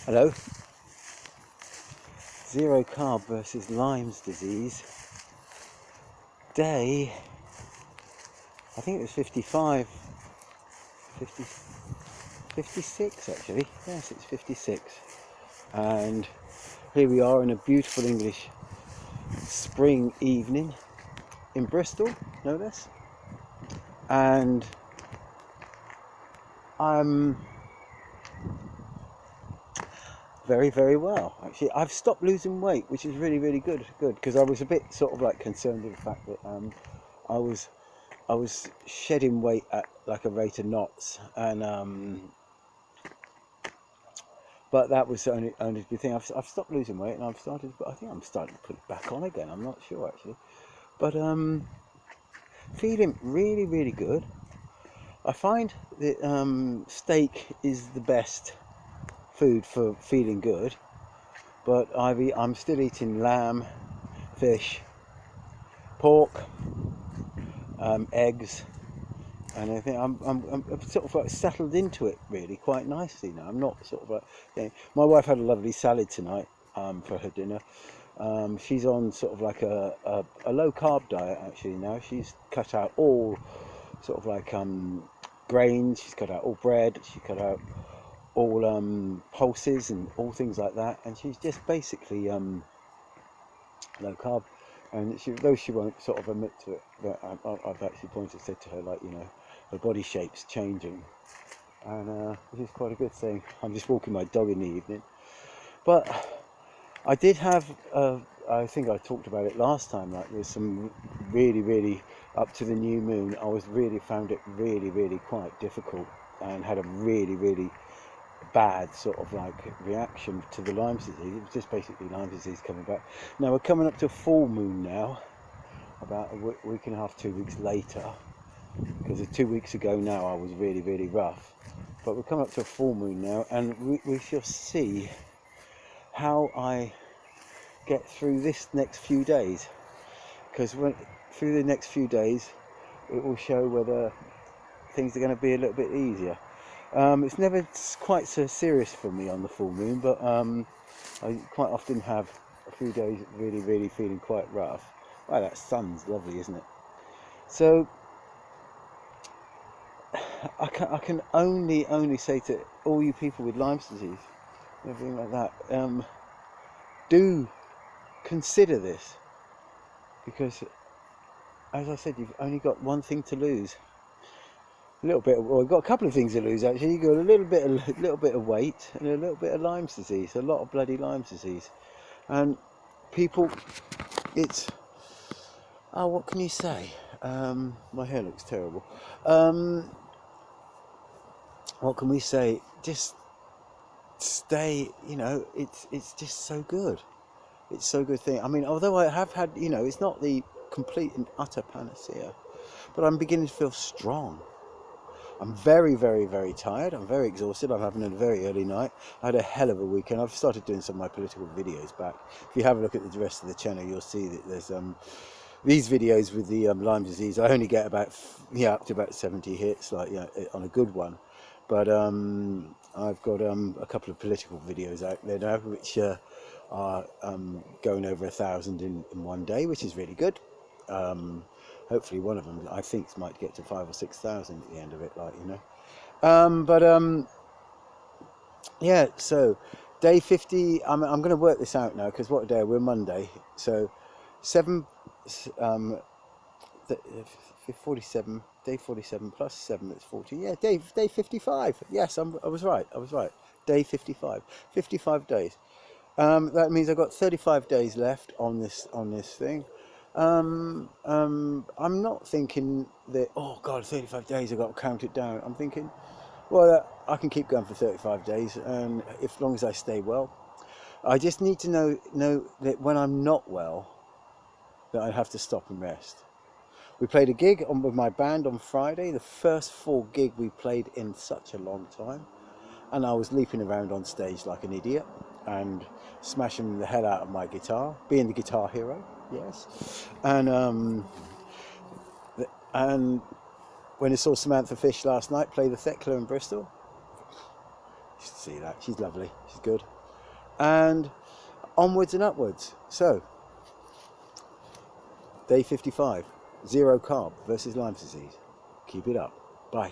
Hello. Zero carb versus Lyme's disease. Day, I think it was 55, 50, 56 actually. Yes, it's 56. And here we are in a beautiful English spring evening in Bristol, no less. And I'm very, very well. Actually, I've stopped losing weight, which is really, really good, because I was a bit sort of like concerned with the fact that I was shedding weight at like a rate of knots, and but that was only the thing. I've stopped losing weight, and I think I'm starting to put it back on again. I'm not sure actually, but feeling really, really good. I find that steak is the best food for feeling good, but I'm still eating lamb, fish, pork, eggs, and I think I'm sort of like settled into it really quite nicely now. I'm not sort of like, you know, my wife had a lovely salad tonight for her dinner. She's on sort of like a low carb diet actually now. She's cut out all sort of like grains. She's cut out all bread. She cut out all pulses and all things like that, and she's just basically low carb. And though she won't sort of admit to it, but I've actually said to her, like, you know, her body shape's changing, and which is quite a good thing. I'm just walking my dog in the evening, but I did have, I think I talked about it last time, like there's some really up to the new moon. I found it really quite difficult, and had a really bad sort of like reaction to the Lyme disease. It was just basically Lyme disease coming back. Now we're coming up to a full moon now, about a week and a half, 2 weeks later, because 2 weeks ago now I was really rough, but we're coming up to a full moon now, and we shall see how I get through this next few days, because through the next few days it will show whether things are going to be a little bit easier. It's never quite so serious for me on the full moon, but I quite often have a few days really feeling quite rough. Wow, that sun's lovely, isn't it? So I can only say to all you people with Lyme disease, everything like that, do consider this, because as I said, you've only got one thing to lose. We've got a couple of things to lose actually. You've got a little bit of weight and a little bit of Lyme disease, a lot of bloody Lyme disease. And people, it's, oh, what can you say? My hair looks terrible. What can we say? Just stay, you know, it's just so good. It's so good thing. I mean, although I have had, you know, it's not the complete and utter panacea, but I'm beginning to feel strong. I'm very tired. I'm very exhausted. I'm having a very early night. I had a hell of a weekend. I've started doing some of my political videos back. If you have a look at the rest of the channel, you'll see that there's these videos with the Lyme disease. I only get about up to about 70 hits, like, you know, on a good one. But I've got a couple of political videos out there now, which are going over 1,000 in one day, which is really good. Hopefully one of them, I think, might get to 5,000 or 6,000 at the end of it, like, you know. Yeah, so day 50, I'm going to work this out now, because what day? We're Monday, so 47, day 47 plus 7, that's 40. Yeah, day 55. Yes, I was right. Day 55 days. That means I've got 35 days left on this thing. I'm not thinking that, oh God, 35 days, I've got to count it down. I'm thinking, well, I can keep going for 35 days, and as long as I stay well. I just need to know that when I'm not well, that I have to stop and rest. We played a gig with my band on Friday, the first full gig we played in such a long time, and I was leaping around on stage like an idiot and smashing the hell out of my guitar, being the guitar hero. Yes, and when I saw Samantha Fish last night play the Thekla in Bristol, You should see that. She's lovely. She's good. And onwards and upwards. So, day 55. 0 carb versus Lyme disease. Keep it up. Bye.